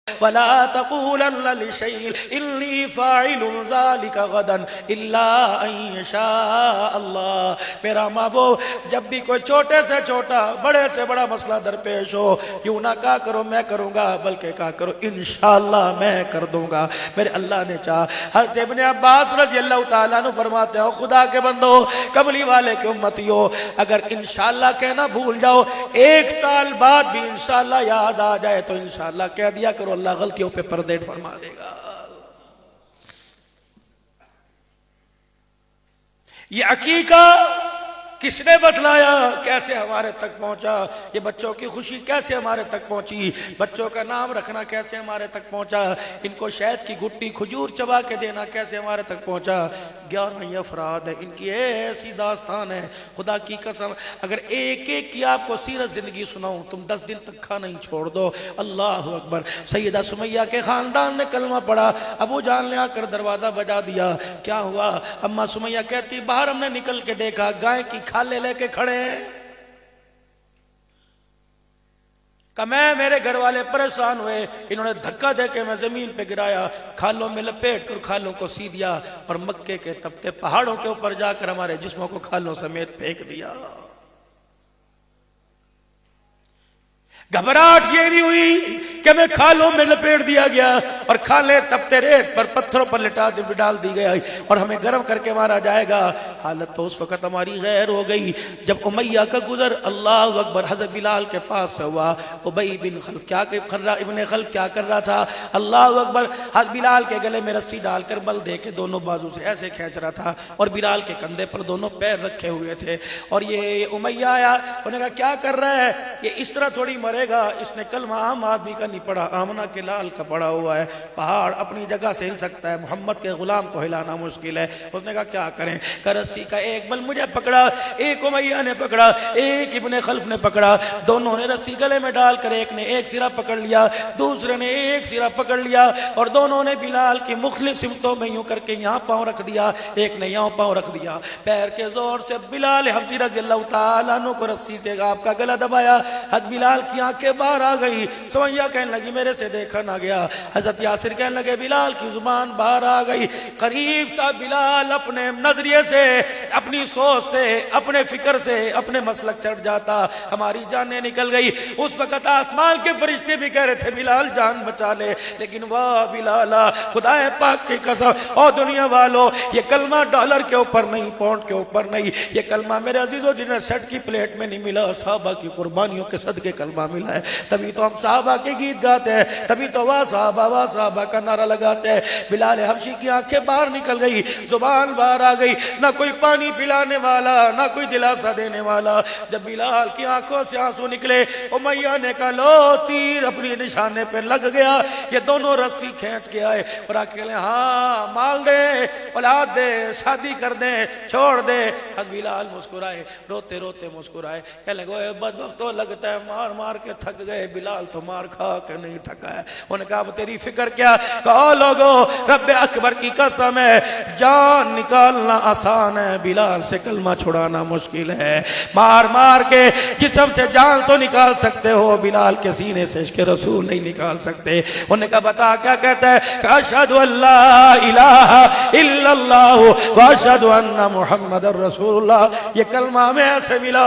वला तक़ूलन्ना लिशैइन इन्नी फ़ाइलुन ज़ालिका गदन इल्ला अन यशा अल्लाह। मेरा महबूब, जब भी कोई छोटे से छोटा बड़े से बड़ा मसला दरपेश हो, यूं ना कहा करो मैं करूंगा, बल्कि कहा करो इंशाअल्लाह मैं कर दूंगा। मेरे अल्लाह ने चाहा। हज़रत इब्न अब्बास रज़ी अल्लाह तआला अन्हु फरमाते हो, खुदा के बंदो, कमली वाले के उम्मतियो, अगर इंशाअल्लाह कहना भूल जाओ, एक साल बाद भी इंशाअल्लाह याद आ जाए तो इंशाअल्लाह कह दिया करो, अल्लाह गलतियों पे पर्दे फरमा देगा। ये अकीका किसने बतलाया, कैसे हमारे तक पहुंचा? ये बच्चों की खुशी कैसे हमारे तक पहुंची? बच्चों का नाम रखना कैसे हमारे तक पहुंचा? इनको शहद की गुट्टी खजूर चबा के देना कैसे हमारे तक पहुंचा? 11 अफराद है, इनकी ऐसी दास्तान है, खुदा की कसम अगर एक एक की आपको सीरत जिंदगी सुनाऊं, तुम 10 दिन तक खाना ही छोड़ दो। अल्लाह अकबर। सैयदा सुमैया के खानदान ने कलमा पढ़ा, अबू जान ने आकर दरवाजा बजा दिया। क्या हुआ? अम्मा सुमैया कहती, बाहर हमने निकल के देखा गाय की खाले लेके खड़े हैं। कि मैं, मेरे घर वाले परेशान हुए, इन्होंने धक्का देके मैं जमीन पे गिराया, खालों में लपेट कर खालों को सी दिया और मक्के के तपते पहाड़ों के ऊपर जाकर हमारे जिस्मों को खालों समेत फेंक दिया। घबराहट ये नहीं हुई कि मैं खालों में लपेट दिया गया और खाले तपते रेत पर पत्थरों पर डाल दी गई और हमें गर्म करके मारा जाएगा। हालत तो उस वक्त हमारी गैर हो गई जब उमैया का गुजर अल्लाह अकबर हज़रत बिलाल के पास से हुआ। उबई बिन खल्फ क्या कर रहा, इब्ने खल्फ क्या कर रहा था? अल्लाह अकबर। हज़रत बिलाल के गले में रस्सी डालकर बल दे के दोनों बाजू से ऐसे खींच रहा था और बिलाल के कंधे पर दोनों पैर रखे हुए थे। और ये उमैया आया, उन्होंने कहा क्या कर रहा है? ये इस तरह थोड़ी मरेगा, इसने कलमा आम आदमी का नहीं पढ़ा, आमना के लाल का पड़ा हुआ है। पहाड़ अपनी जगह से हिल सकता है, मोहम्मद के गुलाम को हिलाना मुश्किल है। उसने कहा क्या करें? रस्सी का एक बल मुझे पकड़ा, एक उमैया ने पकड़ा, एक इब्ने खल्फ ने पकड़ा। दोनों ने रस्सी गले में डालकर एक ने एक सिरा पकड़ लिया, दूसरे ने एक सिरा पकड़ लिया और दोनों ने बिलाल की मुख्तलिफ सिमतों में यूं करके यहाँ पाँव रख दिया, एक ने यहाँ पाँव रख दिया। पैर के जोर से बिलाल हब्शी रज़ी अल्लाह तआला अन्हु को रस्सी से आपका गला दबाया। हज़रत बिलाल की आंखें बाहर आ गई। सुमैया कहने लगी मेरे से देखा ना गया। हज़रत यासिर कहने लगे बिलाल की जुबान बाहर आ गई। करीब था बिलाल अपने नजरिए से, अपनी सोच से, अपने फिक्र से, अपने मसलक से हट जाता, हमारी जानें निकल गई। उस वक्त आसमान के फरिश्ते भी कह रहे थे बिलाल जान बचा ले, लेकिन वाह बिलाला, खुदा पाक की कसम और दुनिया वालों, ये कलमा डॉलर के ऊपर नहीं, पाउंड के ऊपर नहीं, ये कलमा मेरे अजीजों जिन्हें सेट की प्लेट में नहीं मिला, साहबा की कुर्बानियों के सदके कलमा मिला है। तभी तो हम साहबा के गीत गाते हैं, तभी तो वाह साहबा का नारा लगाते हैं। बिलाल हबशी की आंखें बाहर निकल गई, जुबान बाहर आ गई, ना कोई पानी पिलाने वाला, ना कोई दिलासा देने वाला। जब बिलाल की आंखों से आंसू निकले, उमैया ने कहा लो तीर अपनी निशाने पे लग गया। ये दोनों रस्सी खींच के आए और आके हाँ माल दे, औलाद दे, शादी कर दे, छोड़ दे। बिलाल मुस्कुराए, रोते रोते मुस्कुराए, कहने लगे बदबख्तो लगता है मार मार के थक गए। बिलाल तो मार खा के नहीं थका है। उन्होंने कहा तेरी फिक्र क्या? कहो लोगो रब अकबर की कसम है, जान निकालना आसान है, बिलाल से कलमा छुड़ाना मुश्किल है। मार मार के जिस्म से जान तो निकाल सकते हो, बिलाल के सीने से इश्क़ रसूल नहीं निकाल सकते। उन्होंने कहा बता क्या कहता है? अशहदु अल्ला इलाहा इल्लल्लाह व अशहदु अन्ना मुहम्मदर रसूलुल्लाह। ये कलमा में ऐसे मिला।